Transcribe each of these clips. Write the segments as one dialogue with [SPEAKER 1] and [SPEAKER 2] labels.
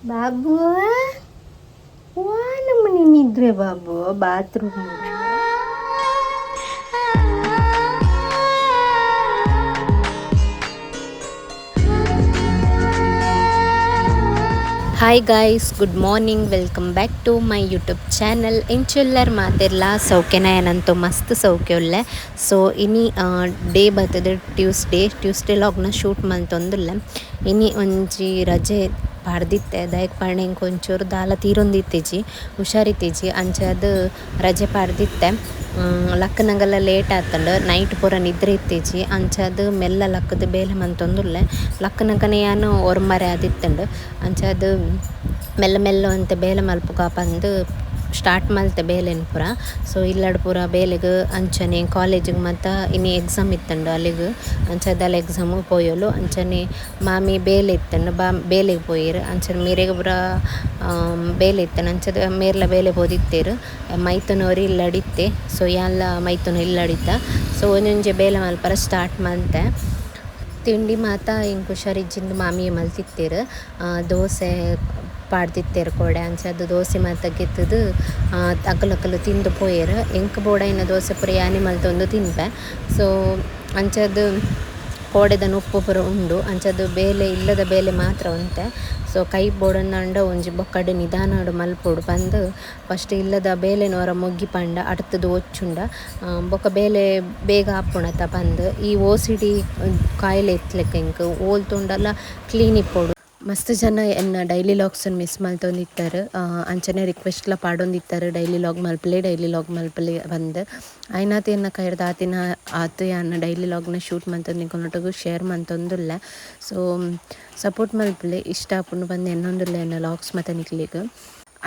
[SPEAKER 1] ಬಾಬು ನಮ್ಮನೆ ನಿದ್ರೆ Babu bathroom hi guys, good morning. Welcome back to my YouTube channel. ಎಂಚುಲ್ಲರ್ ಮಾತೆಲ್ಲ ಸೌಖ್ಯನ ಏನಂತೂ ಮಸ್ತ್ ಸೌಖ್ಯ ಉಳ್ಳೆ. ಸೊ ಇನಿ ಡೇ ಬರ್ತದೆ ಟ್ಯೂಸ್ಡೇ ಲಾಗ್ನ ಶೂಟ್ ಮಂತೊಂದುಲ್ಲ. ಇನಿ ಒಂಜಿ ರಜೆ ಪಾಡ್ದಿತ್ತೆ ದಯಕ್ ಪಾಡ್ನೆಂಗೆ ಒಂಚೂರು ದಾಲ ತೀರೊಂದಿತ್ತೇಜಿ ಹುಷಾರಿತ್ತೇಜಿ ಅಂಚೆ ಅದು ರಜೆ ಪಾಡ್ದಿತ್ತೆ. ಲಕ್ಕನಂಗೆಲ್ಲ ಲೇಟ್ ಆತಂಡು ನೈಟ್ ಪೂರ ನಿದ್ರೆ ಇತ್ತೇಜಿ ಅಂಚೆ ಅದು ಮೆಲ್ಲ ಲಕ್ಕದ ಬೇಲೆ ಮಂತೊಂದುಲ್ಲೆ. ಲಕ್ಕನಕನೆ ಯಾನು ಒರ್ಮರೆ ಆದಿತ್ತಂಡು ಅಂಚೆ ಅದು ಮೆಲ್ಲ ಮೆಲ್ಲ ಅಂತ ಬೇಲೆ ಮಲ್ಪುಗ ಬಂದು ಸ್ಟಾರ್ಟ್ ಮಲ್ತೆ ಬೇಲೆನ್ ಪೂರ. ಸೊ ಇಲ್ಲಡ್ ಪೂರ ಬೇಲೆಗ್ ಅಂಚನೆ ಕಾಲೇಜಿಗೆ ಮತ್ತು ಇನ್ನು ಎಕ್ಸಾಮ್ ಇತ್ತಂಡು ಅಲ್ಲಿಗೆ ಅಂಚದಲ್ಲ ಎಕ್ಸಾಮು ಪೋಯಲು ಅಂಚನೆ ಮಾಮಿ ಬೇಲೆ ಇತ್ತಂಡು ಬೇಲೆಗೆ ಪೋಯಿರು ಅಂಚನೆ ಮೀರೆಗೆ ಪೂರ ಬೇಲೆ ಇತ್ತಂಡು ಅಂಚದ ಮೇರ್ಲ ಬೇಲೆ ಬೋದಿತ್ತೇರು ಮೈತನವ್ರು ಇಲ್ಲಡಿತ್ತೆ. ಸೊ ಎಲ್ಲ ಮೈತನ ಇಲ್ಲಡಿತ್ತ. ಸೊ ಒಂದೊಂಜೆ ಬೇಲೆ ಮಲ್ಪರ ಸ್ಟಾರ್ಟ್ ಮಲ್ತೆ ತಿಂಡಿ ಮಾತ ಹಿಂಗೆ ಹುಷಾರಿಜ್ಜಿಂದು ಮಾಮಿ ಮಲ್ತಿತ್ತೇರು ದೋಸೆ ಪಾಡ್ದಿತ್ತೇರು ಕೋಡೆ ಅಂಚೆ ಅದು ದೋಸೆ ಮಾತ ಗೆತ್ತದು ಅಕ್ಕಲು ತಿಂದು ಪೋಯರು ಎಂಕ್ ಬೋಡೈನ ದೋಸೆ ಪುರ ಯಾನಿ ಮಲ್ತೊಂದು ತಿನ್ಪೆ. ಸೊ ಅಂಚದು ಕೋಡೆದನ್ನು ಉಪ್ಪು ಪುರ ಉಂಡು ಅಂಚದು ಬೇಲೆ ಇಲ್ಲದ ಬೇಲೆ ಮಾತ್ರ ಉಂಟೆ. ಸೊ ಕೈ ಬೋಡನ್ನಂಡ ಒಂಜಿ ಬೊಕ್ಕಡು ನಿಧಾನಡು ಮಲ್ಪೊಡು ಬಂದು ಫಸ್ಟ್ ಇಲ್ಲದ ಬೇಲೆನವರ ಮೊಗ್ಗಿ ಪಂಡ ಅಡ್ತದು ಒಚ್ಚುಂಡ ಬೊಕ್ಕ ಬೇಲೆ ಬೇಗ ಆಪುಣತ ಬಂದು ಈ OCD ಕಾಯಿಲೆ ಎತ್ತಲಿಕ್ಕೆ ಇಂಕ್ ಓಲ್ ತುಂಡಲ್ಲ ಕ್ಲೀನ್ ಇಪ್ಪೋಡು. ಮಸ್ತ್ ಜನ ಎನ್ನ ಡೈಲಿ ಲಾಗ್ಸನ್ನು ಮಿಸ್ ಮಲ್ತೊಂದಿತ್ತಾರೆ ಅಂಚನೆ ರಿಕ್ವೆಸ್ಟ್ಲ ಪಾಡೊಂದಿತ್ತಾರೆ ಡೈಲಿ ಲಾಗ್ ಮಲ್ಪಲೆ ಬಂದು ಐನಾತಿ ಎನ್ನ ಕೈರ್ದ ಆತಿನ ಆತು ಯಾನ ಡೈಲಿ ಲಾಗ್ನ ಶೂಟ್ ಮಂತೊಂದಿಕ್ಕೊನೊಟ್ಟಿಗೂ ಶೇರ್ ಮಂತೊಂದುಲ್ಲ. ಸೊ ಸಪೋರ್ಟ್ ಮಲ್ಪಲೆ ಇಷ್ಟ ಆಪುಂಡು ಬಂದು ಎನ್ನೊಂದುಲ್ಲ ಎನ್ನ ಲಾಗ್ಸ್ ಮತ್ತು ನಿಕ್ಲಿಗೆ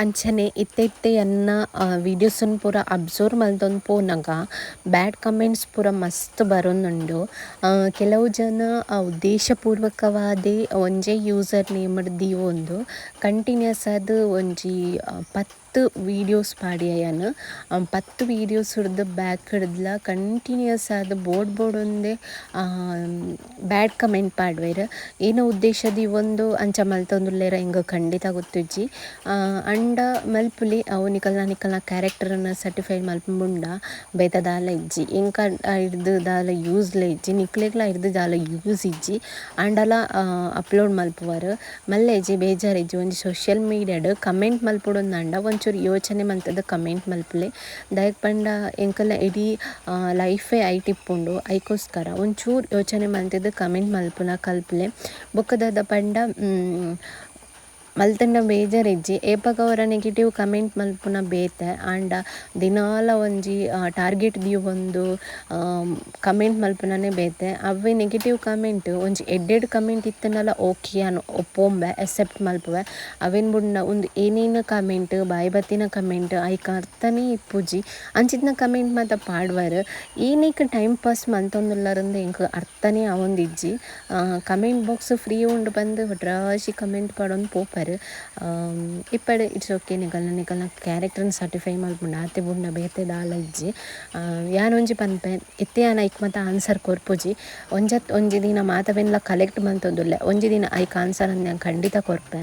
[SPEAKER 1] ಅಂಚನೆ ಇತ್ತೆ ಎನ್ನ ವೀಡಿಯೋಸನ್ನು ಪೂರ ಅಬ್ಸರ್ವ್ ಮಲ್ತೊಂದು ಪೋನಾಗ ಬ್ಯಾಡ್ ಕಮೆಂಟ್ಸ್ ಪೂರ ಮಸ್ತ್ ಬರೋನುಂಡು. ಕೆಲವು ಜನ ಉದ್ದೇಶಪೂರ್ವಕವಾದೇ ಒಂಜೇ ಯೂಸರ್ ನೇಮಡ್ದು ಒಂದು ಕಂಟಿನ್ಯೂಸ್ ಅದು ಒಂಜಿ 10 ವೀಡಿಯೋಸ್ ಪಾಡಿಯನ 10 ವೀಡಿಯೋಸ್ ಹಿಡ್ದು ಬ್ಯಾಕ್ ಹಿಡ್ದಲ ಕಂಟಿನ್ಯೂಸ್ ಆದ ಬೋರ್ಡ್ ಒಂದೇ ಬ್ಯಾಡ್ ಕಮೆಂಟ್ ಪಾಡ್ವೇರು ಏನೋ ಉದ್ದೇಶದ ಒಂದು ಅಂಚ ಮಲ್ತೊಂದುಲ್ಲೇರ ಹಿಂಗೆ ಖಂಡಿತ ಗೊತ್ತಿಜ್ಜಿ ಅಂಡ ಮಲ್ಪುಲಿ ಅವು ನಿಕಲ್ನ ಕ್ಯಾರೆಕ್ಟರನ್ನು ಸರ್ಟಿಫೈ ಮಲ್ಪುಂಡ ಬೇತ ದಾಲ ಇಜ್ಜಿ ಇಂಕ ಹಿಡ್ದು ದಾಲ ಯೂಸ್ಲೆ ಇಜ್ಜಿ ನಿಕ್ಲೆಗ್ಲ ಹಿಡ್ದು ದಾಲ ಯೂಸ್ ಇಜ್ಜಿ ಅಂಡಲ ಅಪ್ಲೋಡ್ ಮಲ್ಪುವರು ಮಲ್ಲೆ ಇಜ್ಜಿ ಬೇಜಾರಿಜ್ಜಿ ಒಂಜಿ ಸೋಷಿಯಲ್ ಮೀಡಿಯಾಡ್ ಕಮೆಂಟ್ ಮಲ್ಪೊಡೊಂದಂಡ ಒಂಚೂರು ಯೋಚನೆ ಮಲ್ತದ ಕಮೆಂಟ್ ಮಲ್ಪಲೆ ದಯಕ್ ಪಂಡ ಎಂಕಲ್ನ ಇಡೀ ಲೈಫೇ ಐಟಿಪ್ಪುಂಡು ಐಕೋಸ್ಕರ ಒಂಚೂರು ಯೋಚನೆ ಮಲ್ತಿದ್ದು ಕಮೆಂಟ್ ಮಲ್ಪುನ ಕಲ್ಪಲೆ ಬೊಕ್ಕದಾದ ಪಂಡ ಮಲ್ತಂಡ ಬೇಜಾರಿಜ್ಜಿ ಏಪಗ ಅವರ ನೆಗೆಟಿವ್ ಕಮೆಂಟ್ ಮಲ್ಪುನ ಬೇತೆ ಆಂಡ ದಿನಾಲ ಒಂಜಿ ಟಾರ್ಗೆಟ್ ದಿಯು ಒಂದು ಕಮೆಂಟ್ ಮಲ್ಪುನನೇ ಬೇತೆ ಅವೇ ನೆಗೆಟಿವ್ ಕಮೆಂಟ್ ಒಂಜಿ ಎಡ್ಡೆಡ್ ಕಮೆಂಟ್ ಇತ್ತನಲ್ಲ ಓಕೆ ಅನು ಒಪ್ಪೊಂಬೆ ಎಕ್ಸೆಪ್ಟ್ ಮಲ್ಪುವೆ ಅವೇನು ಬುಡ್ನ ಒಂದು ಏನೇನು ಕಮೆಂಟ್ ಬಾಯಿ ಬತ್ತಿನ ಕಮೆಂಟ್ ಐಕ ಅರ್ಥನೇ ಇಪ್ಪುಜಿ ಅಂಚಿತ್ನ ಕಮೆಂಟ್ ಮಾತ ಪಾಡ್ವಾರು ಏನಕ್ಕೆ ಟೈಮ್ ಪಾಸ್ ಮಲ್ತೊಂದುಲ್ಲಾರಂದು ಎಂಕ್ ಅರ್ಥನೇ ಅವೊಂದಿಜ್ಜಿ ಕಮೆಂಟ್ ಬಾಕ್ಸ್ ಫ್ರೀ ಉಂಡು ಬಂದು ರಾಶಿ ಕಮೆಂಟ್ ಪಾಡೊಂದು ಪೋಪರ್ ಇಪ್ಪಡು ಇಟ್ಸ್ ಓಕೆ ನಿಕಲ್ನ ಕ್ಯಾರೆಕ್ಟರ್ನ ಸರ್ಟಿಫೈ ಮಲ್ಪುಂಡ ಆತೆ ಬುಡ್ನ ಬೇತೆ ದಾಲ ಇಜ್ಜಿ ಯಾನೊಂಜಿ ಪನ್ಪೆ ಇತ್ತೆ ಯಾನ ಐಕ್ ಮಾತ ಆನ್ಸರ್ ಕೊರ್ಪುಜಿ ಒಂಜಿ ದಿನ ಮಾತವೆನ್ಲ ಕಲೆಕ್ಟ್ ಮಂತೊಂದುಲ್ಲೆ ಒಂಜಿ ದಿನ ಐಕ್ ಆನ್ಸರ್ ಅಂದು ನಾನು ಖಂಡಿತ ಕೊರ್ಪೆ.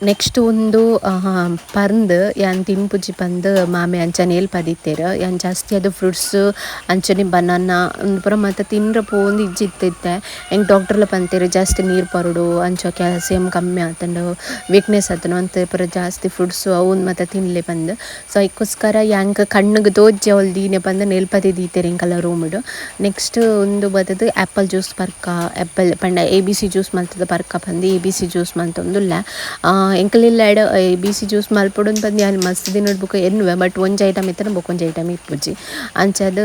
[SPEAKER 1] ನೆಕ್ಸ್ಟ್ ಒಂದು ಪರ್ಂದ್ ಯಾನ್ ತಿನ್ಪುಜಿ ಪಂದ್ ಮಾಮೆ ಅಂಚನೆ ಪದಿತ್ತೇರು ಯಾನ್ ಜಾಸ್ತಿ ಅದು ಫ್ರೂಟ್ಸ್ ಅಂಚನೆ ಬನಾನಾ ಒಂದು ಪೂರ ಮತ್ತು ತಿನ್ರ ಪೋಂದು ಇಜ್ಜಿತ್ತಿತ್ತೆ ಹೆಂಗೆ ಡಾಕ್ಟರ್ಲ ಪಂತೇರು ಜಾಸ್ತಿ ನೀರು ಪರುಡು ಅಂಚ ಕ್ಯಾಲ್ಸಿಯಂ ಕಮ್ಮಿ ಆತಂಡು ವೀಕ್ನೆಸ್ ಆತನು ಅಂತ ಪೂರ ಜಾಸ್ತಿ ಫ್ರೂಟ್ಸು ಅವನ್ ಮತ್ತು ತಿನ್ಲೆ ಬಂದು. ಸೊ ಅದಕ್ಕೋಸ್ಕರ ಯಾಂಕ ಕಣ್ಣಿಗೆ ದೋಜ್ಜಿ ಅವಳು ದೀನೆ ಬಂದು ನೆಲ್ಪದಿ ದೀತೇರು ಹಿಂಗೆಲ್ಲ ರೂಮಿಡು. ನೆಕ್ಸ್ಟ್ ಒಂದು ಬದದು ಆ್ಯಪಲ್ ಜ್ಯೂಸ್ ಪರ್ಕ ಆ್ಯಪಲ್ ಪಂಡ ABC ಜ್ಯೂಸ್ ಮಲ್ತದ ಪರ್ಕ ಬಂದು ABC ಜ್ಯೂಸ್ ಮಂತೊಂದುಲ್ಲ ಎಂಕಲಿಲ್ಲ ABC ಜ್ಯೂಸ್ ಮಲ್ಪೊಡೊಂದು ಬಂದು ಯಾನು ಮಸ್ತ್ ದಿನದ ಬುಕ್ ಎನ್ನುವೆ ಬಟ್ ಒಂಜಿ ಐಟಮ್ ಇತ್ತನ ಬೊಕೊಂಜಿ ಐಟಮ್ ಇಪ್ಪುಜಿ ಅಂಚದು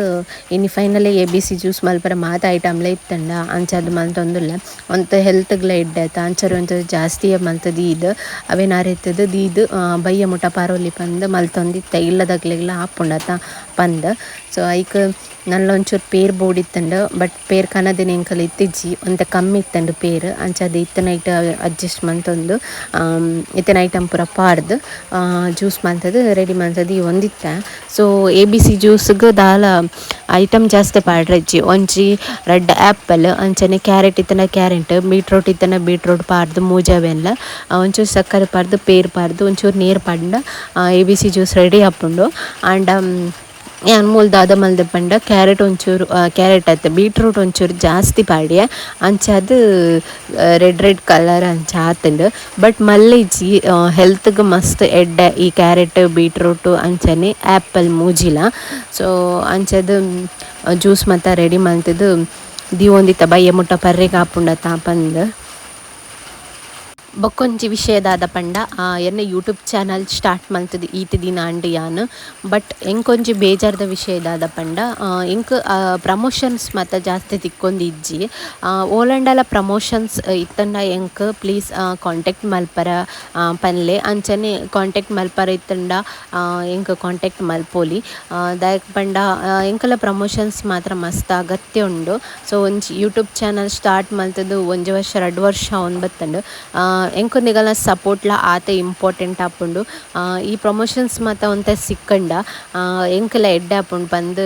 [SPEAKER 1] ಇನ್ನು ಫೈನಲಿ ABC ಜ್ಯೂಸ್ ಮಲ್ಪರ ಮಾತ ಐಟಮ್ಲೆ ಇತ್ತಂಡ ಅಂಚದು ಮಲ್ತೊಂದುಲ್ಲ ಅಂತ ಹೆಲ್ತ್ಗ್ಲ ಇಡ್ಡಾಯ್ತು ಅಂಚರು ಒಂದು ಜಾಸ್ತಿ ಮಲ್ತದ ಇದು ಅವೇನಾರಿತ್ತದ ದೀದು ಬಯ್ಯ ಮುಟ ಪಾರೋಲಿ ಬಂದು ಮಲ್ತೊಂದಿತ್ತ ಇಲ್ಲದಾಗ್ಲೆಗ್ಲ ಹಾಪುಂಡತ ಬಂದು. ಸೊ ಐಕ್ ನಲ್ಲ ಒಂಚೂರು ಪೇರ್ ಬೋರ್ಡ್ ಇತ್ತಂಡು ಬಟ್ ಪೇರ್ ಕನದಿನ ಎಂಕಲ್ ಇತ್ತಿಜ್ಜಿ ಒಂತ ಕಮ್ಮಿ ಇತ್ತಂಡು ಪೇರ್ ಅಂಚದು ಇತ್ತನ ಇಟ್ಟು ಅಡ್ಜಸ್ಟ್ ಮಂತೊಂದು ಇತ್ತಿನ ಐಟಮ್ ಪೂರ ಪಾರ್ದು ಜ್ಯೂಸ್ ಮಂತದ್ದು ರೆಡಿ ಮಂತದ್ದು ಈ ಒಂದಿತ್ತ. ಸೊ ABC ಜ್ಯೂಸ್ಗೆ ದಾಲ ಐಟಮ್ ಜಾಸ್ತಿ ಪಾಡ್ರಜ್ಜಿ ಒಂಜಿ ರೆಡ್ ಆ್ಯಪಲ್ ಅಂಚನೆ ಕ್ಯಾರೆಟ್ ಇತ್ತನ ಕ್ಯಾರೆಟ್ ಬೀಟ್ರೋಟ್ ಇತ್ತನ ಬೀಟ್ರೋಟ್ ಪಾರ್ದು ಮೂಜಾವೆಲ್ಲ ಒಂಚೂರು ಸಕ್ಕರೆ ಪಾರ್ದು ಪೇರು ಪಾರ್ದು ಒಂಚೂರು ನೀರು ಪಂಡ ABC ಜ್ಯೂಸ್ ರೆಡಿ ಆಪುಂಡು. ಆಂಡ ಮೂಲು ದಾದ ಮಲ್ದೆ ಪಂಡ ಕ್ಯಾರೆಟ್ ಒಂಚೂರು ಕ್ಯಾರೆಟ್ ಆಯ್ತು ಬೀಟ್ರೂಟ್ ಒಂಚೂರು ಜಾಸ್ತಿ ಪಾಡ್ಯ ಅಂಚದು ರೆಡ್ ಕಲರ್ ಅಂಚ ಆತುಂಡು. ಬಟ್ ಮಲ್ಲ ಇಜ್ಜಿ ಹೆಲ್ತ್ಗೆ ಮಸ್ತ್ ಎಡ್ಡೆ ಈ ಕ್ಯಾರೆಟ್ ಬೀಟ್ರೂಟು ಅಂಚನೆ ಆ್ಯಪಲ್ ಮೂಜಿಲ. ಸೊ ಅಂಚದು ಜ್ಯೂಸ್ ಮತ್ತು ರೆಡಿ ಮಲ್ತದು ದಿವೊಂದಿತ್ತ ಬಯ್ಯ ಮುಟ್ಟ ಪರ್ರೆಗೆ ಆಪುಂಡ ತಾಪಂದು. ಬೊಕ್ಕೊಂಜಿ ವಿಷಯದಾದ ಪಂಡ ಎನ್ನ ಯೂಟ್ಯೂಬ್ ಚಾನಲ್ ಸ್ಟಾರ್ಟ್ ಮಲ್ತದು ಈತ್ ದಿನ ಅಂಡ್ ಯಾನ್. ಬಟ್ ಎಂಕೊಂಜಿ ಬೇಜಾರ್ದ ವಿಷಯದಾದ ಪಂಡ ಎಂಕ್ ಪ್ರಮೋಷನ್ಸ್ ಮತ್ತು ಜಾಸ್ತಿ ತಿಕ್ಕೊಂದಿಜ್ಜಿ ಓಲಂಡಲ ಪ್ರಮೋಷನ್ಸ್ ಇತ್ತಂಡ ಎಂಕ್ ಪ್ಲೀಸ್ ಕಾಂಟ್ಯಾಕ್ಟ್ ಮಲ್ಪರ ಪನ್ಲೆ ಅಂಚನೆ ಕಾಂಟ್ಯಾಕ್ಟ್ ಮಲ್ಪರ ಇತ್ತಂಡ ಎಂಕ್ ಕಾಂಟ್ಯಾಕ್ಟ್ ಮಲ್ಪೋಲಿ ದಾಯಕ್ ಪಂಡ ಎಂಕಲ ಪ್ರಮೋಷನ್ಸ್ ಮಾತ್ರ ಮಸ್ತ್ ಅಗತ್ಯ ಉಂಡು. ಸೊ ಒಂಜಿ ಯೂಟ್ಯೂಬ್ ಚಾನಲ್ ಸ್ಟಾರ್ಟ್ ಮಲ್ತದು 1 ವರ್ಷ 2 ವರ್ಷ ಬತ್ತಂಡು ಎಂಕೊಂದಿಗಲ ಸಪೋರ್ಟ್ಲ ಆತ ಇಂಪಾರ್ಟೆಂಟ್ ಆಪುಂಡು. ಈ ಪ್ರಮೋಷನ್ಸ್ ಮಾತ ಒಂತೆ ಸಿಕ್ಕಂಡ ಎಂಕಲ ಎಡ್ಡೆ ಆಪುಂಡು ಬಂದು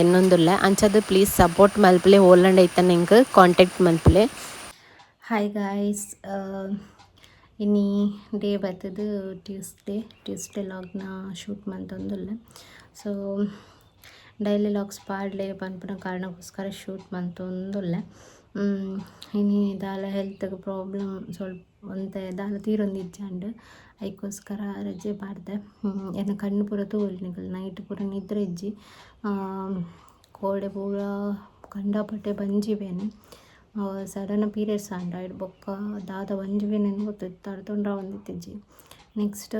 [SPEAKER 1] ಎನ್ನೊಂದುಲ್ಲ ಅಂಚದು ಪ್ಲೀಸ್ ಸಪೋರ್ಟ್ ಮಲ್ಪಲೆ ಓಲಂಡ ಇತ್ತನ ಎಂಕ್ ಕಾಂಟ್ಯಾಕ್ಟ್ ಮಲ್ಪಲೆ. ಹಾಯ್ ಗಾಯ್ಸ್, ಇನ್ನಿ ಡೇ ಬರ್ತದು ಟ್ಯೂಸ್ಡೇ ಲಾಗ್ನ ಶೂಟ್ ಮಂತೊಂದುಲ್ಲ. ಸೊ ಡೈಲಿ ಲಾಗ್ಸ್ ಪಾಡ್ಲೆ ಪನ್ಪುನ ಕಾರಣಕ್ಕೋಸ್ಕರ ಶೂಟ್ ಮಂತೊಂದುಲ್ಲ. ಇನಿ ದಾಲ ಹೆಲ್ತ್ಗೆ ಪ್ರಾಬ್ಲಮ್ ಸ್ವಲ್ಪ ಒಂತೆ ದಾಲ ತೀರೊಂದಿಜ್ಜಾಂಡ್ ಅದಕ್ಕೋಸ್ಕರ ರಜೆ ಪಾಡ್ದೆ. ಎನ್ನ ಕಣ್ಣು ಪೂರ ತೋಲಿನಿಕಲ್ ನೈಟ್ ಪೂರ ನಿದ್ರೆ ಇಜ್ಜಿ ಕೋಡೆ ಪೂರ ಕಂಡಪಟ್ಟೆ ಬಂಜಿವೇನೆ. ಸಡನ್ ಪೀರಿಯಡ್ಸ್ ಆಂಡ ಐಡ್ ಬೊಕ್ಕ ದಾದ ಬಂಜಿವೇನೇನು ಗೊತ್ತಿತ್ತು ತಡ್ತೊಂಡ್ರ ಒಂದಿತ್ತಿಜ್ಜಿ. ನೆಕ್ಸ್ಟ್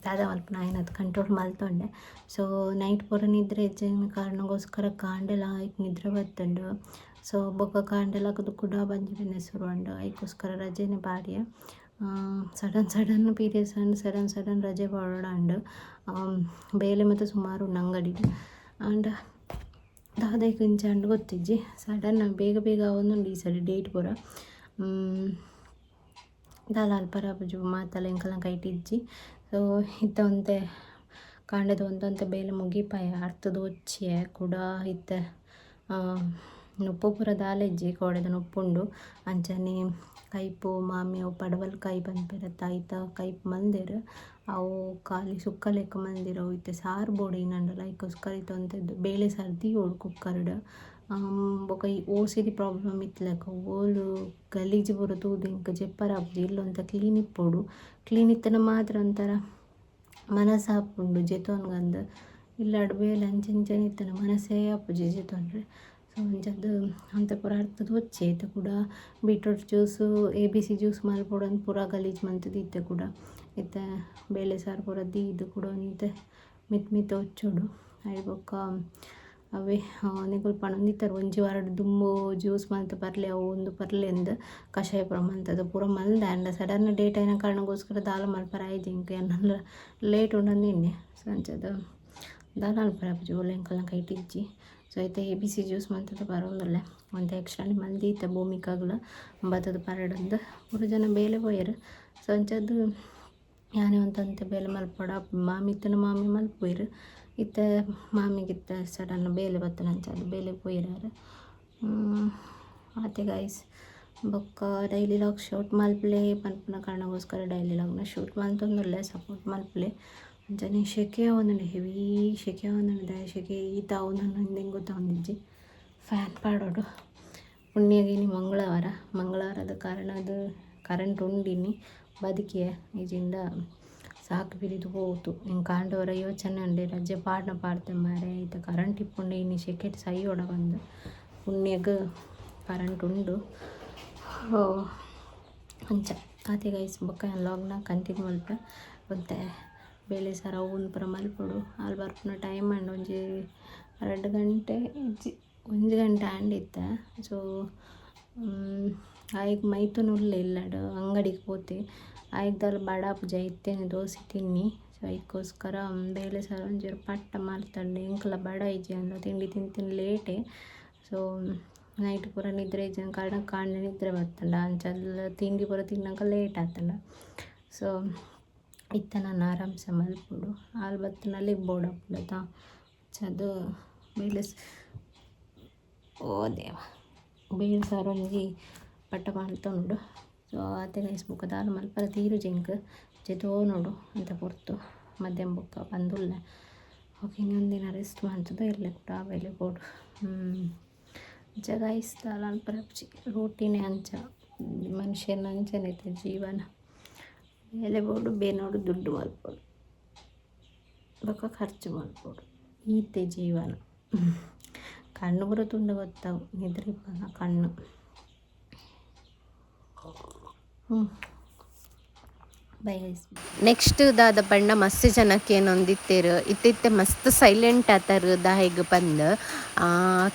[SPEAKER 1] ದಾದ ಮಲ್ಪ ನಾಯಿನದು ಕಂಟ್ರೋಲ್ ಮಲ್ತೊಂಡೆ. ಸೊ ನೈಟ್ ಪೂರ ನಿದ್ರೆ ಇಜ್ಜಿನ ಕಾರಣಕ್ಕೋಸ್ಕರ ಕಾಂಡೆಲ ಆಯ್ಕೆ ನಿದ್ರೆ ಬತ್ತಂಡು. ಸೊ ಬೊಕ್ಕ ಕಾಂಡೆಲಕದು ಕೂಡ ಬಂಜಿವೇನೆ ಶುರುವಂಡು ಅದಕ್ಕೋಸ್ಕರ ರಜೆನೆ ಪಾಡ್ಯ. ಸಡನ್ ಪೀರಿಯಡ್ಸ್ ಅಂಡ್ ಸಡನ್ ರಜೆ ಪಾಡೋಂಡು ಬೇಲೆ ಮತ್ತು ಸುಮಾರು ಅಂಗಡಿ ಆಂಡ್ ದಾದೈಕ್ ಇಂಚಾಂಡ್ ಗೊತ್ತಿಜ್ಜಿ ಸಡನ್ ಬೇಗ ಒಂದೊಂದು ಈ ಸರಿ ಡೇಟ್ ಪೂರ ದಾಲ ಅಲ್ಪರ ಪುಜು ಮಾತಲ್ಲ ಎಂಕಲ ಕೈಟಿಜ್ಜಿ. ಸೊ ಇತ್ತ ಒಂತೆ ಕಾಂಡದ ಒಂದೊಂತೆ ಬೇಲೆ ಮುಗಿಪಾಯ ಅರ್ಥದ ಒಚ್ಚಿಯೆ ಕೂಡ ಇತ್ತ ನುಪ್ಪು ಪೂರ ದಾಲೆಜ್ಜಿ ಕೋಡೆದ ನುಪ್ಪುಂಡು ಅಂಚನೆ ಕೈಪು ಮಾಮಿ ಅವು ಪಡವಲ್ಕಾಯಿ ಬಂದ್ಬಿರತ್ತ ಐತ ಕೈಪ್ ಮಂದಿರು ಅವು ಖಾಲಿ ಸುಕ್ಕ ಲೆಕ್ಕ ಮಂದಿರು ಅವು ಇತ್ತೆ ಸಾರು ಬೋಡು ಇನ್ನಂಡಲ್ಲ ಅದಕ್ಕೋಸ್ಕರ ಇತ್ತೊಂತದ್ದು ಬೇಳೆ ಸರ್ದಿ ಓಡು ಕುಕ್ಕರ್ಡ್ ಬೊಕ ಈ ಓಸಿಡಿ ಪ್ರಾಬ್ಲಮ್ ಇತ್ಲಕ ಓಲು ಗಲೀಜು ಪೂರ ತೂದು ಇಂಕ ಜೆಪ್ಪರ ಆಪುಜಿ ಇಲ್ಲೊಂತ ಕ್ಲೀನ್ ಇಪ್ಪೋಡು. ಕ್ಲೀನ್ ಇತ್ತನ ಮಾತ್ರ ಒಂಥರ ಮನಸ್ಸು ಆಪುಂಡು ಜೆತೊನ್ಗಂದು ಇಲ್ಲಾಡು ಬೇಲೆ ಅಂಚೆಂಚನೆ ಇತ್ತನ ಮನಸ್ಸೇ ಆಪುಜಿ ಜೆತೊಂಡ್ರೆ. ಸೊ ಅಂಚದ್ದು ಅಂತ ಪೂರ ಅರ್ಥದ ಒಚ್ಚೆ ಇತ್ತೆ ಕೂಡ ಬೀಟ್ರೂಟ್ ಜ್ಯೂಸು ABC ಜ್ಯೂಸ್ ಮಲ್ಪೊಡೊಂದು ಪೂರ ಗಲೀಜು ಮಂತದ್ದು ಇತ್ತೆ ಕೂಡ ಇತ್ತೆ ಬೇಳೆ ಸಾರು ಪೂರ ದೀದು ಕೂಡ ಒಂತೆ ಮಿತ್ ಒಚ್ಚೋಡು ಅಯ್ಯ ಬೊಕ್ಕ ಅವೇ ನಿಕುಲು ಪಣೊಂದಿತ್ತಾರೆ ಒಂಜಿ ವಾರಡ್ ದುಂಬು ಜ್ಯೂಸ್ ಮಲ್ತು ಪರ್ಲೆ ಅವು ಒಂದು ಪರ್ಲೆ ಅಂದು ಕಷಾಯ ಪೂರ ಮಲ್ತದ್ದು ಪೂರ ಮಲ್ದೆ ಆಂಡ ಸಡನ್ ಡೇಟ್ అయిన ಕಾರಣಕ್ಕೋಸ್ಕರ ದಾಲ ಮಲ್ಪರ ಆಯ್ತು ಇಂಕ ಎನ್ನಲ್ಲ ಲೇಟ್ ಉಂಡಂದು ಇನ್ನೆ. ಸೊ ಅಂಚದು ದಾಲ ಮಲ್ಪರ ಆಪುಜಿ ಒಳ್ಳೆ ಎಂಕಲ್ನ ಕೈಟಿಜ್ಜಿ. ಸೊ ಐತೆ ABC ಜ್ಯೂಸ್ ಮಲ್ತದ್ದು ಬರೋಂದುಲ್ಲ ಒಂತೆ ಎಕ್ಸ್ಟ್ರಾ ಮಲ್ದಿ ಇತ್ತ ಭೂಮಿಕಾಗ್ಲ ಬತ್ತದ ಪರಡಂದು ಪೂರ ಜನ ಬೇಲೆ ಪೋಯರು. ಸೊ ಅಂಚದ್ದು ಯಾನೇ ಒಂತಂತೆ ಬೇಲೆ ಮಲ್ಪಡ ಮಾಮಿ ಇತ್ತನ ಮಾಮಿ ಮಲ್ಪೋಯ್ರು ಇತ್ತ ಮಾಮಿಗಿತ್ತ ಸಡನ್ ಬೇಲೆ ಬತ್ತನ ಅಂಚದು ಬೇಲೆ ಪೋಯ್ರಾರು ಆತೆ ಗೈಸ್. ಬೊಕ್ಕ ಡೈಲಿ ಲಾಗ್ ಶೂಟ್ ಮಲ್ಪಲೆ ಪನ್ಪುನ ಕಾರಣಕ್ಕೋಸ್ಕರ ಡೈಲಿ ಲಾಗ್ನ ಶೂಟ್ ಮಲ್ತೊಂದುಲ್ಲ ಸಪೋರ್ಟ್ ಮಲ್ಪಲೆ ಅಂಚನೆ ಶೆಕೆ ಆವೊಂದುಂಡು ಹೆವಿ ಶೆಕೆ ಆವೊಂದುಂಡು ದಾಯ ಶೆಕೆ ಈತ ಆವೊಂದುಂಡು ಹಿಂದೆಂಗೆ ಗೊತ್ತಾವೊಂದಿಜ್ಜಿ ಫ್ಯಾನ್ ಪಾಡೋಡು ಪುಣ್ಯಗಿನಿ ಮಂಗಳವಾರದ ಕಾರಣ ಅದು ಕರೆಂಟ್ ಉಂಡಿನಿ ಬದುಕಿಯ ಈಜಿಂದ ಸಾಕು ಬಿರಿದು ಹೋತು ಹಿಂಗೆ ಕಾಂಡವರ ಯೋಚನೆ ಉಂಡೆ ರಜೆ ಪಾಡ್ತೆ ಮಾರೆ ಆಯ್ತ ಕರೆಂಟ್ ಇಪ್ಪುಂಡೆ ಇನ್ನು ಶೆಕೆ ಸೈ ಒಡ ಬಂದು ಪುಣ್ಯಗ ಕರೆಂಟ್ ಉಂಡು ಅಂಚ ಆತೆ ಗೈಸ್. ಬೊಕ್ಕ ಲಾಗ್ನ ಕಂಟಿನ್ಯೂ ಮಲ್ಪ ಮತ್ತೆ ಬೇಳೆ ಸಾರು ಅವು ಒಂದು ಪೂರ ಮಲ್ಪೊಡು ಅಲ್ಲಿ ಬರ್ಪುನ ಟೈಮ್ ಅಂಡ್ ಒಂಜಿ 2 ಗಂಟೆ 1 ಗಂಟೆ ಆಂಡ್ ಇತ್ತ. ಸೊ ಆಯ್ಕೆ ಮೈತುನು ಉಲ್ಲೆ ಇಲ್ಲಡು ಅಂಗಡಿಗೆ ಪೋತೆ ಆಯ್ಕ್ದಲ್ಲಿ ಬಡ ಪೂಜ ಇತ್ತೇನೆ ದೋಸೆ ತಿನ್ನಿ. ಸೊ ಅದಕ್ಕೋಸ್ಕರ ಬೇಳೆ ಸಾರು ಒಂಚೂರು ಪಟ್ಟ ಮಲ್ತಂಡು ಎಂಕಲ ಬಡ ಇಜ್ಜಿ ಅಂದ ತಿಂಡಿ ತಿಂತೀನಿ ಲೇಟೆ. ಸೊ ನೈಟ್ ಪೂರ ನಿದ್ರೆ ಇಜ್ಜಿನ ಕಾರಣ ಕಾಂಡೆ ನಿದ್ರೆ ಬರ್ತಂಡ ಅಂಚಲ್ಲ ತಿಂಡಿ ಪೂರ ತಿನ್ನಕ ಲೇಟ್ ಆಗ್ತಂಡ. ಸೊ ಇತ್ತ ನಾನು ಆರಾಮ್ಸೆ ಮಲ್ಪುಡು ಹಾಲು ಬತ್ತನಲ್ಲಿ ಬೋಡಪ್ಪುಡತ ಅದು ಬೇಳೆ ಓ ದೇವ ಬೇಳೆ ಸಾರು ಒಂಜಿ ಪಟ್ಟ ಮಾಡ್ತೊಂಡು. ಸೊ ಅದೇ ಗೈಸ್ ಬುಕ್ಕ ದಾಲ್ ಮಲ್ಪರ ತೀರು ಜಿಂಕ್ ಜೆತೋ ನೋಡು ಅಂತ ಪೊರ್ತು ಮಧ್ಯಾಹ್ನ ಬುಕ್ಕ ಬಂದುಲ್ಲ. ಓಕೆ ಇನ್ನೊಂದಿನ ರೆಸ್ಟ್ ಮಾಡ್ತದೆ ಇರಲಿ ಕೂಡ ಆಮೇಲೆ ಕೊಡು ಗೈಸ್ ದಾಲ್ ಅನ್ಪರಪ್ಚಿ ರೋಟಿನೇ ಅಂಚ ಮನುಷ್ಯನ ಅಂಚನೈತೆ ಜೀವನ. ಮೇಲೆ ಬೋಡು ಬೇನೋಡು ದುಡ್ಡು ಮಲ್ಪೋಡು ಬೊಕ್ಕ ಖರ್ಚು ಮಲ್ಪೋಡು ಈತೆ ಜೀವನ. ಕಣ್ಣು ಬರೋ ತುಂಡ ಗೊತ್ತಾವು ನಿದ್ರೆ ಕಣ್ಣು. ನೆಕ್ಸ್ಟ್ ದಾದ ಪಂಡ ಮಸ್ತ್ ಜನಕ್ಕೆ ಏನೊಂದಿತ್ತೇರು ಇತ್ತಿತ್ತೆ ಮಸ್ತ್ ಸೈಲೆಂಟ್ ಆತರು ದಾಯಿಗೆ ಬಂದು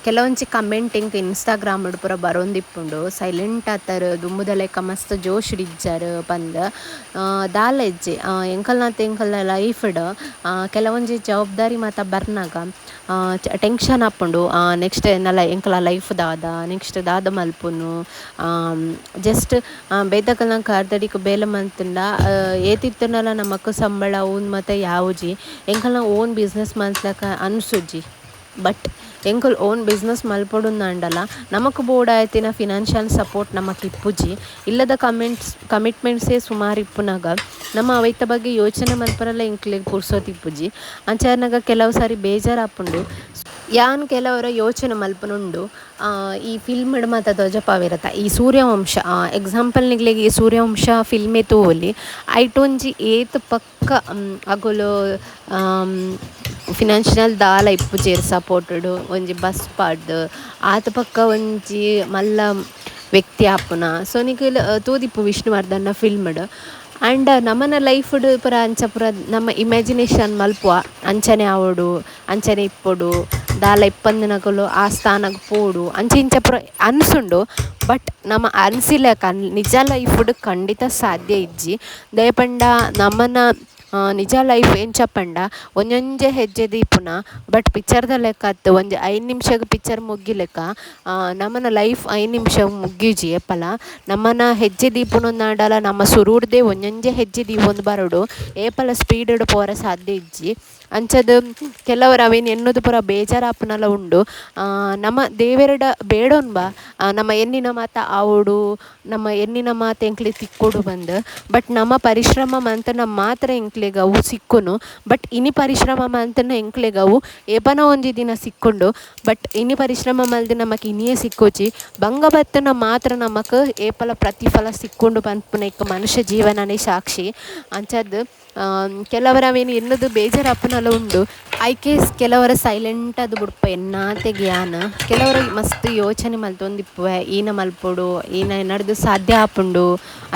[SPEAKER 1] ಕೆಲವೊಂಚಿ ಕಮೆಂಟ್ ಇಂಕ್ ಇನ್ಸ್ಟಾಗ್ರಾಮ್ ಪೂರ ಬರೋಂದಿಪ್ಪುಂಡು ಸೈಲೆಂಟ್ ಆತರು ದುಂಬುದ ಲೆಕ್ಕ ಮಸ್ತ್ ಜೋಶ್ ಹಿಡಿಜ್ಜಾರು ಬಂದು ದಾಲ ಹೆಜ್ಜೆ ಎಂಕಲ್ನ ಲೈಫ್ಡ್ ಕೆಲವೊಂಜಿ ಜವಾಬ್ದಾರಿ ಮಾತ ಬರ್ನಾಗ ಟೆನ್ಷನ್ ಹಾಕ್ಕೊಂಡು ನೆಕ್ಸ್ಟ್ ಏನಲ್ಲ ಎಂಕಲ ಲೈಫ್ ನೆಕ್ಸ್ಟ್ ದಾದ ಮಲ್ಪುನು ಜಸ್ಟ್ ಬೇದಕಲ್ನ ಕಾರ್ದಡಿಗೆ ಬೇಲೆ ಮಂತಂಡ ಏತಿತ್ತನಲ್ಲ ನಮ್ಮಕ್ಕ ಸಂಬಳ ಓನ್ ಮತ್ತು ಯಾವುಜಿ ಎಂಕಲ್ನ ಓನ್ ಬಿಸ್ನೆಸ್ ಮಲ್ತ್ಲಕ ಅನ್ಸುಜ್ಜಿ. ಬಟ್ ಎಂಕಲ್ ಓನ್ ಬಿಸ್ನೆಸ್ ಮಲ್ಪೊಡುಂದಂಡಲ್ಲ ನಮಕ್ ಬೋರ್ಡ್ ಆಯ್ತಿನ ಫಿನಾನ್ಷಿಯಲ್ ಸಪೋರ್ಟ್ ನಮಕ್ ಇಪ್ಪುಜಿ ಇಲ್ಲದ ಕಮಿಟ್ಮೆಂಟ್ಸೇ ಸುಮಾರು ಇಪ್ಪುನಾಗ ನಮ್ಮ ಅವೈತ ಬಗ್ಗೆ ಯೋಚನೆ ಮಲ್ಪರಲ್ಲ ಎಂಕ್ಲಿಗೆ ಪುರ್ಸೋತಿಪ್ಪುಜಿ ಅಂಚಾರ್ನಾಗ ಕೆಲವು ಸಾರಿ ಬೇಜಾರಾಪುಂಡು. ಯಾನ್ ಕೆಲವರ ಯೋಚನೆ ಮಲ್ಪನುಂಡು ಈ ಫಿಲ್ಮ್ಡ್ ಮಾತ ಧ್ವಜಪಾವಿರತ ಈ ಸೂರ್ಯವಂಶ ಎಕ್ಸಾಂಪಲ್ ನಿಗ್ಲಿಗೆ ಈ ಸೂರ್ಯವಂಶ ಫಿಲ್ಮೇ ತೂವೊಲಿ ಐಟೊಂಜಿ ಏತ್ ಪಕ್ಕ ಅಗೊಲು ಫಿನಾನ್ಷಿಯಲ್ ದಾಲ ಇಪ್ಪುಜೇರು ಸಪೋರ್ಟೆಡ್ ಒಂಜಿ ಬಸ್ ಪಾಡ್ದು ಆತ ಪಕ್ಕ ಒಂಜಿ ಮಲ್ಲ ವ್ಯಕ್ತಿ ಆಪುನ. ಸೊ ನಿಖಿಲ್ ತೂದಿಪ್ಪು ವಿಷ್ಣುವರ್ಧನ್ನ ಫಿಲ್ಮ್ಡ್ ಆ್ಯಂಡ್ ನಮ್ಮನ ಲೈಫ್ಡ್ ಪೂರ ಅಂಚ ಪೂರ ನಮ್ಮ ಇಮ್ಯಾಜಿನೇಷನ್ ಮಲ್ಪುವ ಅಂಚನೆ ಆವೊಡು ಅಂಚನೆ ಇಪ್ಪೊಡು ದಾಲ ಇಪ್ಪಂದಿನಕಲು ಆ ಸ್ಥಾನಕ್ಕೆ ಪೋಡು ಅಂಚೆ ಇಂಚ ಪೂರ ಅನ್ಸುಂಡು. ಬಟ್ ನಮ್ಮ ಅನ್ಸಿಲಕ ನಿಜ ಲೈಫ್ಡ್ ಖಂಡಿತ ಸಾಧ್ಯ ಇಜ್ಜಿ ದಯಪಂಡ ನಮ್ಮನ ನಿಜ ಲೈಫ್ ಎಂಚಪ್ಪಂಡ ಒಂಜೊಂಜೆ ಹೆಜ್ಜೆ ದೀಪುನ ಬಟ್ ಪಿಕ್ಚರ್ದ ಲೆಕ್ಕ ಅತ್ತು ಒಂಜಿ 5 ನಿಮಿಷಕ್ಕೆ ಪಿಕ್ಚರ್ ಮುಗ್ಗಿಲೆಕ್ಕ ನಮ್ಮನ ಲೈಫ್ 5 ನಿಮಿಷ ಮುಗ್ಗಿಜಿ ಎಪ್ಪಲ ನಮ್ಮನ ಹೆಜ್ಜೆ ದೀಪುನೊಂದಾಂಡಲ ನಮ್ಮ ಸುರುಡ್ದೆ ಒಂಜೊಂಜೆ ಹೆಜ್ಜೆ ದೀಪೊಂದು ಬರೋಡು ಏಪಲ ಸ್ಪೀಡ್ ಪೋರ ಸಾಧ್ಯ ಇಜ್ಜಿ. ಅಂಚದು ಕೆಲವರು ಅವೇನು ಎನ್ನುದು ಪೂರ ಬೇಜಾರಾಪುನಲ ಉಂಡು. ನಮ್ಮ ದೇವೆರಡ ಬೇಡೋನ್ಬ ನಮ್ಮ ಎನ್ನಿನ ಮಾತ ಆವೋಡು ನಮ್ಮ ಎನ್ನಿನ ಮಾತು ಎಂಕ್ಲೆ ತಿಕ್ಕೊಡು ಬಂದು ಬಟ್ ನಮ್ಮ ಪರಿಶ್ರಮ ಮಂತನ ಮಾತ್ರ ಎಂಕ್ಲೆಗೆ ಅವು ಸಿಕ್ಕುನು. ಬಟ್ ಇನಿ ಪರಿಶ್ರಮ ಮಂತನ ಎಂಕ್ಲೆಗೆ ಅವು ಏಪನ ಒಂಜಿ ದಿನ ಸಿಕ್ಕೊಂಡು ಬಟ್ ಇನಿ ಪರಿಶ್ರಮ ಮಲ್ದು ನಮಕ್ ಇನಿಯೇ ಸಿಕ್ಕೋಚಿ ಬಂಗ ಬತ್ತನ ಮಾತ್ರ ನಮಕ್ ಏಪಲ ಪ್ರತಿಫಲ ಸಿಕ್ಕೊಂಡು ಪನ್ಪುನ ಇಕ್ಕ ಮನುಷ್ಯ ಜೀವನನೇ ಸಾಕ್ಷಿ. ಅಂಚದ್ದು ಕೆಲವರ ಅವೇನು ಎನ್ನದು ಬೇಜಾರಪ್ಪನಲ್ಲ ಉಂಡು ಐಕೇಸ್ ಕೆಲವರ ಸೈಲೆಂಟ್ ಅದು ಬಿಡ್ಪ ಎನ್ನಾತೆ ಜ್ಞಾನ ಕೆಲವರು ಮಸ್ತ್ ಯೋಚನೆ ಮಲ್ತೊಂದಿಪ್ಪುವೆ ಈನ ಮಲ್ಪೊಡು ಈನ ನಡೆದು ಸಾಧ್ಯ ಆಪುಂಡು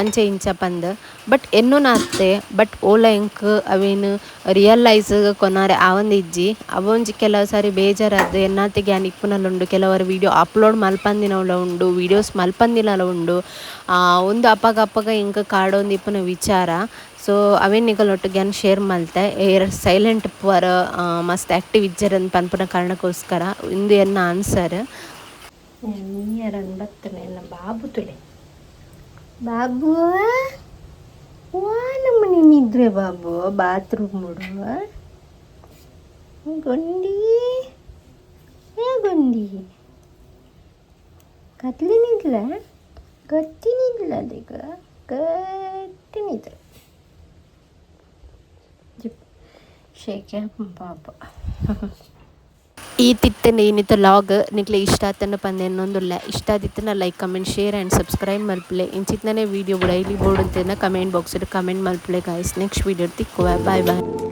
[SPEAKER 1] ಅಂಚೆ ಇಂಚ ಪಂದ್ ಬಟ್ ಎನ್ನೂನಾತ್ತೆ. ಬಟ್ ಓಲ ಎಂಕ್ ಅವೇನು ರಿಯಲೈಸ್ ಕೊನಾರೆ ಆವೊಂದು ಇಜ್ಜಿ ಅವೊಂಜಿ ಕೆಲವು ಸಾರಿ ಬೇಜಾರಾದ್ದು ಎನ್ನಾತೆ ಜ್ಞಾನ ಇಪ್ಪುನಲ್ಲ ಉಂಡು. ಕೆಲವರು ವೀಡಿಯೋ ಅಪ್ಲೋಡ್ ಮಲ್ಪಂದಿನವಳ ಉಂಡು ವೀಡಿಯೋಸ್ ಮಲ್ಪಂದಿನಲ ಉಂಡು ಒಂದು ಅಪ್ಪಗ ಇಂಕ ಕಾಡೊಂದು ಇಪ್ಪುನ ವಿಚಾರ. ಸೊ ಅವೇನು ನಿಗಲೊಟ್ಟಿಗೆ ಶೇರ್ ಮಲ್ತೆ ಸೈಲೆಂಟ್ ಪುವರ ಮಸ್ತ್ ಆ್ಯಕ್ಟಿವ್ ಇಜ್ಜರನ್ ಪನ್ಪುನ ಕಾರಣಕ್ಕೋಸ್ಕರ ಇಂದು ಎನ್ನ ಆನ್ಸರ್ ನೀರನ್ ಬತ್ತನೆ ಎನ್ನ ಬಾಬು ತುಳೆ ಬಾಬು ನಮ್ಮನೆ ನಿದ್ರೆ ಬಾಬು ಬಾತ್ರೂಮ್ ಮುಡುವ ಗೊಂಡಿ ಗೊಂಡಿ ಕತ್ಲಿನಿದ್ಲ ಗಟ್ಟಿನಿದ್ಲ ಅದೀಗ ಗಟ್ಟಿನಿದ್ರೆ ಶೇಕೆ ಪಾಪ ಈ ತಿತ್ತನೆ ಏನಿತ್ತು ಲಾಗ್ ನಿಕ್ಲೆ ಇಷ್ಟ ಆತನ ಪಂದೆ ಇನ್ನೊಂದುಲ್ಲ ಇಷ್ಟ ಆದಿತ್ತನ like comment share and subscribe ಮಲ್ಪಲೆ ಇಂಚಿತ್ತನೇ ವೀಡಿಯೋ ಡೈಲಿ ಬೋರ್ಡ್ ಅಂತೇನ ಕಮೆಂಟ್ ಬಾಕ್ಸಲ್ಲಿ ಕಮೆಂಟ್ ಮಲ್ಪಲೆ ಗಾಯ್ಸ್ ನೆಕ್ಸ್ಟ್ ವೀಡಿಯೋ ತಿಕ್ಕುವ ಬಾಯ್ ಬಾಯ್.